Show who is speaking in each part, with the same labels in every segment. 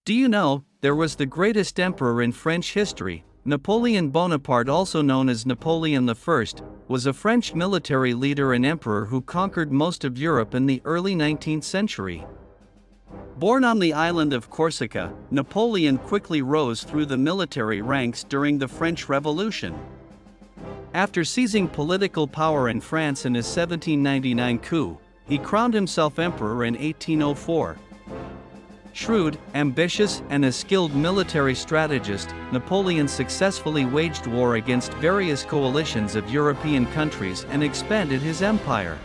Speaker 1: Do you know, there was the greatest emperor in French history, Napoleon Bonaparte, also known as Napoleon I, was a French military leader and emperor who conquered most of Europe in the early 19th century. Born on the island of Corsica, Napoleon quickly rose through the military ranks during the French Revolution. After seizing political power in France in his 1799 coup, he crowned himself emperor in 1804. Shrewd, ambitious, and a skilled military strategist, Napoleon successfully waged war against various coalitions of European countries and expanded his empire.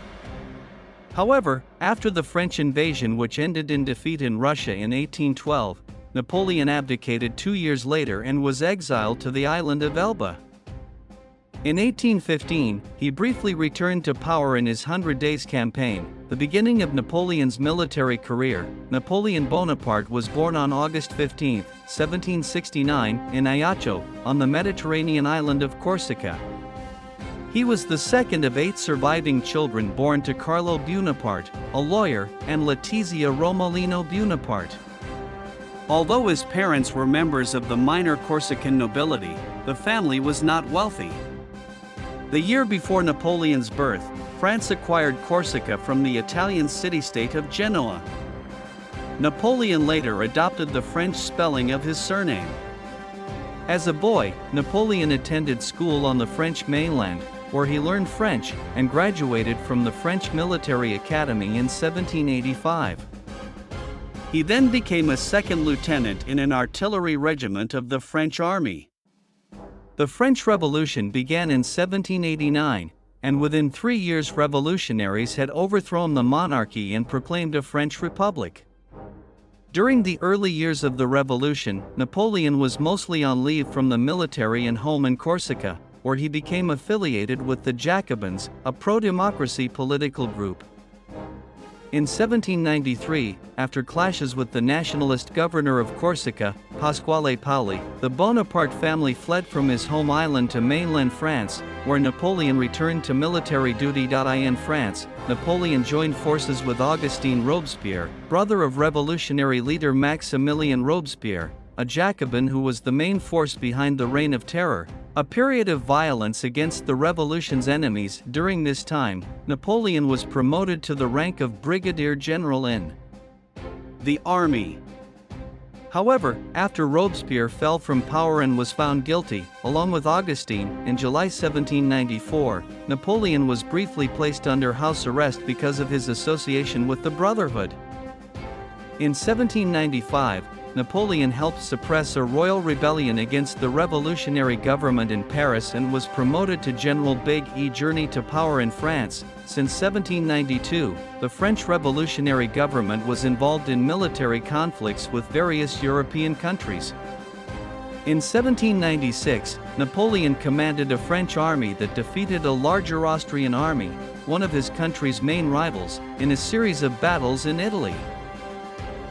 Speaker 1: However, after the French invasion, which ended in defeat in Russia in 1812, Napoleon abdicated 2 years later and was exiled to the island of Elba. In 1815, he briefly returned to power in his 100 Days campaign, the beginning of Napoleon's military career. Napoleon Bonaparte was born on August 15, 1769, in Ajaccio, on the Mediterranean island of Corsica. He was the second of 8 surviving children born to Carlo Bonaparte, a lawyer, and Letizia Romolino Bonaparte. Although his parents were members of the minor Corsican nobility, the family was not wealthy. The year before Napoleon's birth, France acquired Corsica from the Italian city-state of Genoa. Napoleon later adopted the French spelling of his surname. As a boy, Napoleon attended school on the French mainland, where he learned French and graduated from the French Military Academy in 1785. He then became a second lieutenant in an artillery regiment of the French army. The French Revolution began in 1789, and within 3 years revolutionaries had overthrown the monarchy and proclaimed a French republic. During the early years of the revolution, Napoleon was mostly on leave from the military and home in Corsica, where he became affiliated with the Jacobins, a pro-democracy political group. In 1793, after clashes with the nationalist governor of Corsica, Pasquale Paoli, the Bonaparte family fled from his home island to mainland France, where Napoleon returned to military duty. In France, Napoleon joined forces with Augustin Robespierre, brother of revolutionary leader Maximilien Robespierre, a Jacobin who was the main force behind the Reign of Terror, a period of violence against the revolution's enemies. During this time, Napoleon was promoted to the rank of brigadier general in the army. However, after Robespierre fell from power and was found guilty, along with Augustin, in July 1794, Napoleon was briefly placed under house arrest because of his association with the Brotherhood. In 1795, Napoleon helped suppress a royal rebellion against the revolutionary government in Paris and was promoted to General Big E. Journey to power in France. Since 1792, the French revolutionary government was involved in military conflicts with various European countries. In 1796, Napoleon commanded a French army that defeated a larger Austrian army, one of his country's main rivals, in a series of battles in Italy.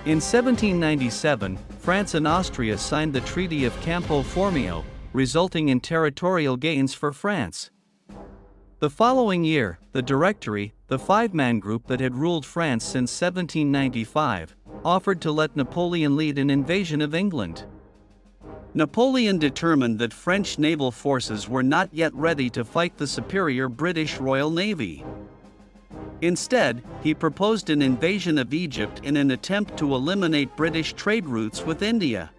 Speaker 1: In 1797, France and Austria signed the Treaty of Campo Formio, resulting in territorial gains for France. The following year, the Directory, the five-man group that had ruled France since 1795, offered to let Napoleon lead an invasion of England. Napoleon determined that French naval forces were not yet ready to fight the superior British Royal Navy. Instead, he proposed an invasion of Egypt in an attempt to eliminate British trade routes with India.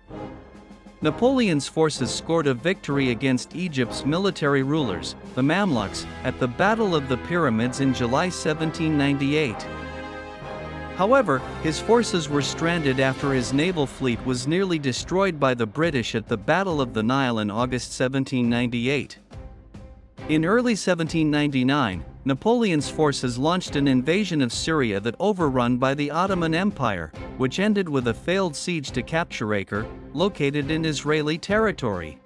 Speaker 1: Napoleon's forces scored a victory against Egypt's military rulers, the Mamluks, at the Battle of the Pyramids in July 1798. However, his forces were stranded after his naval fleet was nearly destroyed by the British at the Battle of the Nile in August 1798. In early 1799, Napoleon's forces launched an invasion of Syria that overrun by the Ottoman Empire, which ended with a failed siege to capture Acre, located in Israeli territory.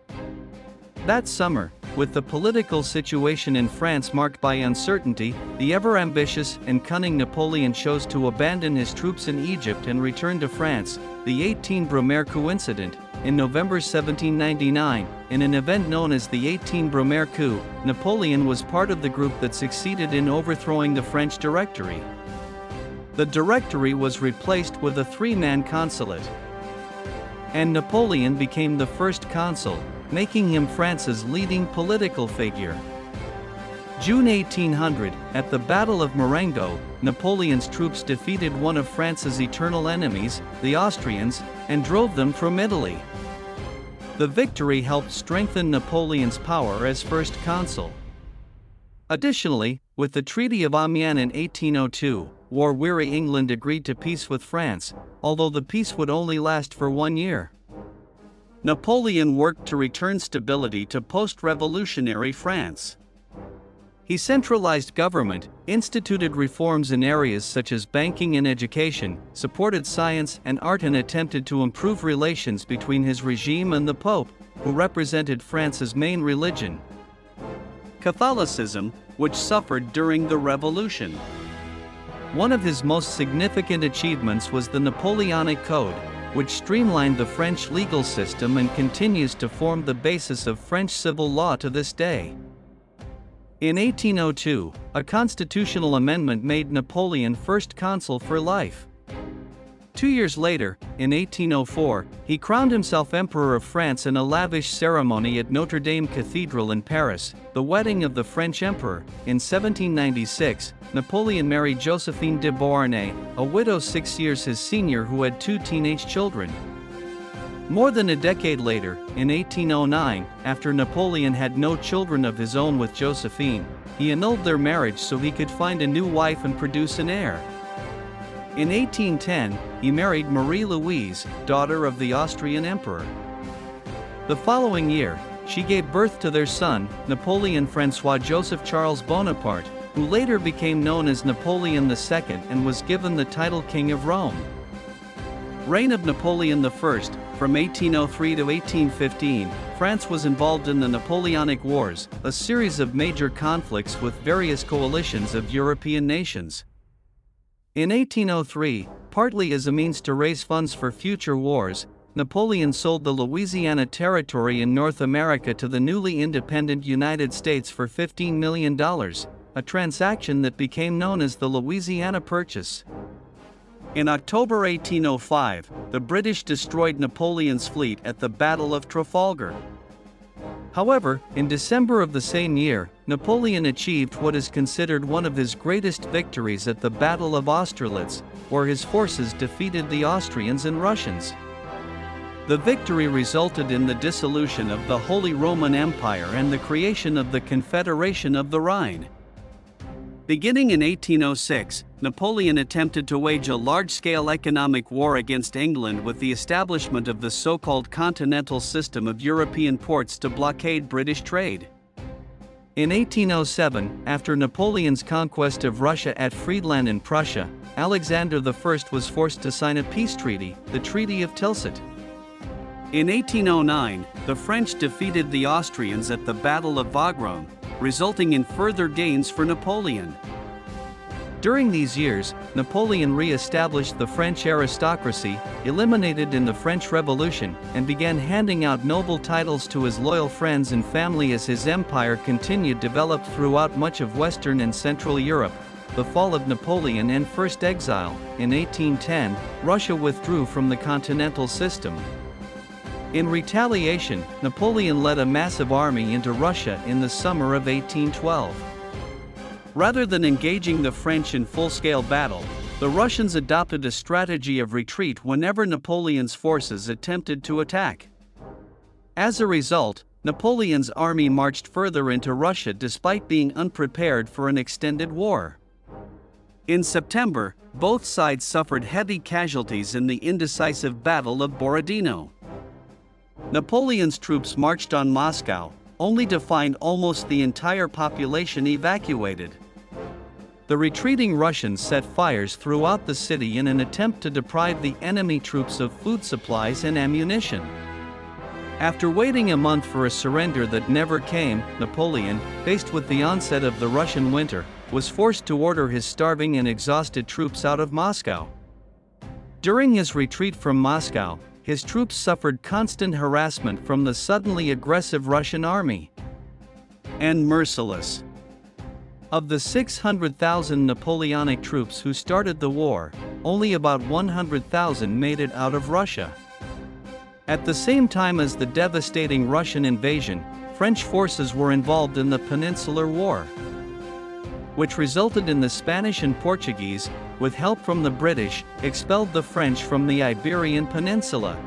Speaker 1: That summer, with the political situation in France marked by uncertainty, the ever-ambitious and cunning Napoleon chose to abandon his troops in Egypt and return to France. The 18 Brumaire coincident. In November 1799, in an event known as the 18 Brumaire coup, Napoleon was part of the group that succeeded in overthrowing the French Directory. The Directory was replaced with a 3-man consulate. And Napoleon became the first consul, making him France's leading political figure. June 1800, at the Battle of Marengo, Napoleon's troops defeated one of France's eternal enemies, the Austrians, and drove them from Italy. The victory helped strengthen Napoleon's power as first consul. Additionally, with the Treaty of Amiens in 1802, war-weary England agreed to peace with France, although the peace would only last for 1 year. Napoleon worked to return stability to post-revolutionary France. He centralized government, instituted reforms in areas such as banking and education, supported science and art, and attempted to improve relations between his regime and the Pope, who represented France's main religion, Catholicism, which suffered during the Revolution. One of his most significant achievements was the Napoleonic Code, which streamlined the French legal system and continues to form the basis of French civil law to this day. In 1802, a constitutional amendment made Napoleon first consul for life. 2 years later, in 1804, he crowned himself Emperor of France in a lavish ceremony at Notre Dame Cathedral in Paris, the wedding of the French Emperor. In 1796, Napoleon married Josephine de Beauharnais, a widow 6 years his senior who had 2 teenage children. More than a decade later, in 1809, after Napoleon had no children of his own with Josephine, he annulled their marriage so he could find a new wife and produce an heir. In 1810, he married Marie-Louise, daughter of the Austrian emperor. The following year, she gave birth to their son, Napoleon François Joseph Charles Bonaparte, who later became known as Napoleon II and was given the title King of Rome. Reign of Napoleon I. From 1803 to 1815, France was involved in the Napoleonic Wars, a series of major conflicts with various coalitions of European nations. In 1803, partly as a means to raise funds for future wars, Napoleon sold the Louisiana Territory in North America to the newly independent United States for $15 million, a transaction that became known as the Louisiana Purchase. In October 1805, the British destroyed Napoleon's fleet at the Battle of Trafalgar. However, in December of the same year, Napoleon achieved what is considered one of his greatest victories at the Battle of Austerlitz, where his forces defeated the Austrians and Russians. The victory resulted in the dissolution of the Holy Roman Empire and the creation of the Confederation of the Rhine. Beginning in 1806, Napoleon attempted to wage a large-scale economic war against England with the establishment of the so-called Continental System of European ports to blockade British trade. In 1807, after Napoleon's conquest of Russia at Friedland in Prussia, Alexander I was forced to sign a peace treaty, the Treaty of Tilsit. In 1809, the French defeated the Austrians at the Battle of Wagram, resulting in further gains for Napoleon. During these years, Napoleon re-established the French aristocracy, eliminated in the French Revolution, and began handing out noble titles to his loyal friends and family as his empire continued to develop throughout much of Western and Central Europe. The fall of Napoleon and first exile. In 1810, Russia withdrew from the Continental System. In retaliation, Napoleon led a massive army into Russia in the summer of 1812. Rather than engaging the French in full-scale battle, the Russians adopted a strategy of retreat whenever Napoleon's forces attempted to attack. As a result, Napoleon's army marched further into Russia despite being unprepared for an extended war. In September, both sides suffered heavy casualties in the indecisive Battle of Borodino. Napoleon's troops marched on Moscow, only to find almost the entire population evacuated. The retreating Russians set fires throughout the city in an attempt to deprive the enemy troops of food supplies and ammunition. After waiting a month for a surrender that never came, Napoleon, faced with the onset of the Russian winter, was forced to order his starving and exhausted troops out of Moscow. During his retreat from Moscow, his troops suffered constant harassment from the suddenly aggressive Russian army. And merciless. Of the 600,000 Napoleonic troops who started the war, only about 100,000 made it out of Russia. At the same time as the devastating Russian invasion, French forces were involved in the Peninsular War, which resulted in the Spanish and Portuguese, with help from the British, expelled the French from the Iberian Peninsula.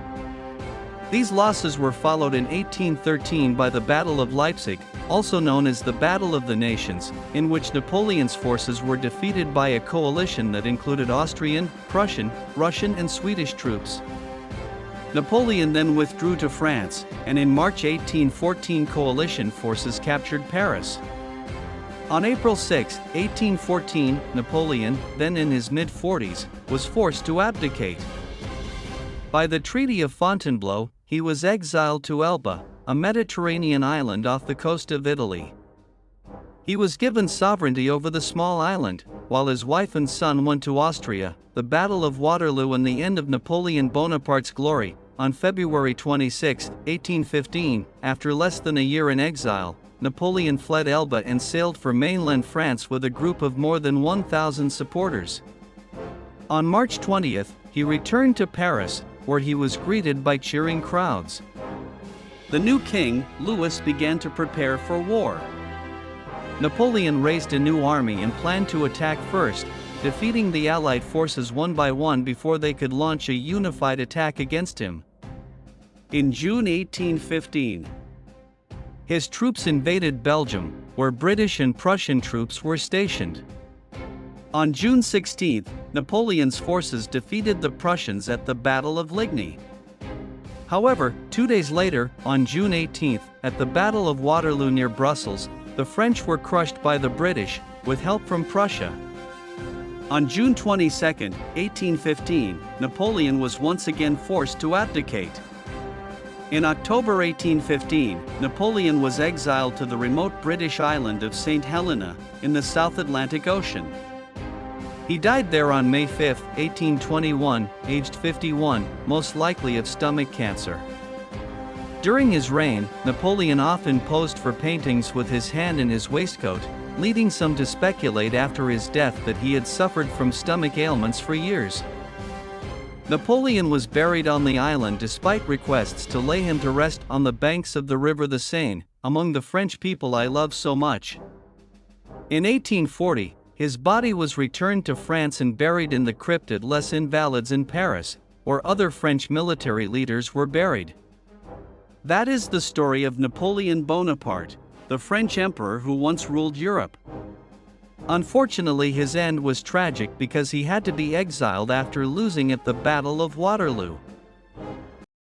Speaker 1: These losses were followed in 1813 by the Battle of Leipzig, also known as the Battle of the Nations, in which Napoleon's forces were defeated by a coalition that included Austrian, Prussian, Russian and Swedish troops. Napoleon then withdrew to France, and in March 1814 coalition forces captured Paris. On April 6, 1814, Napoleon, then in his mid-40s, was forced to abdicate. By the Treaty of Fontainebleau, he was exiled to Elba, a Mediterranean island off the coast of Italy. He was given sovereignty over the small island, while his wife and son went to Austria. The Battle of Waterloo and the end of Napoleon Bonaparte's glory. On February 26, 1815, after less than a year in exile, Napoleon fled Elba and sailed for mainland France with a group of more than 1,000 supporters. On March 20, he returned to Paris, where he was greeted by cheering crowds. The new king, Louis, began to prepare for war. Napoleon raised a new army and planned to attack first, defeating the Allied forces one by one before they could launch a unified attack against him. In June 1815, his troops invaded Belgium, where British and Prussian troops were stationed. On June 16, Napoleon's forces defeated the Prussians at the Battle of Ligny. However, 2 days later, on June 18, at the Battle of Waterloo near Brussels, the French were crushed by the British, with help from Prussia. On June 22, 1815, Napoleon was once again forced to abdicate. In October 1815, Napoleon was exiled to the remote British island of St. Helena, in the South Atlantic Ocean. He died there on May 5, 1821, aged 51, most likely of stomach cancer. During his reign, Napoleon often posed for paintings with his hand in his waistcoat, leading some to speculate after his death that he had suffered from stomach ailments for years. Napoleon was buried on the island despite requests to lay him to rest on the banks of the river the Seine, among the French people I love so much. In 1840, his body was returned to France and buried in the crypt at Les Invalides in Paris, where other French military leaders were buried. That is the story of Napoleon Bonaparte, the French emperor who once ruled Europe. Unfortunately, his end was tragic because he had to be exiled after losing at the Battle of Waterloo.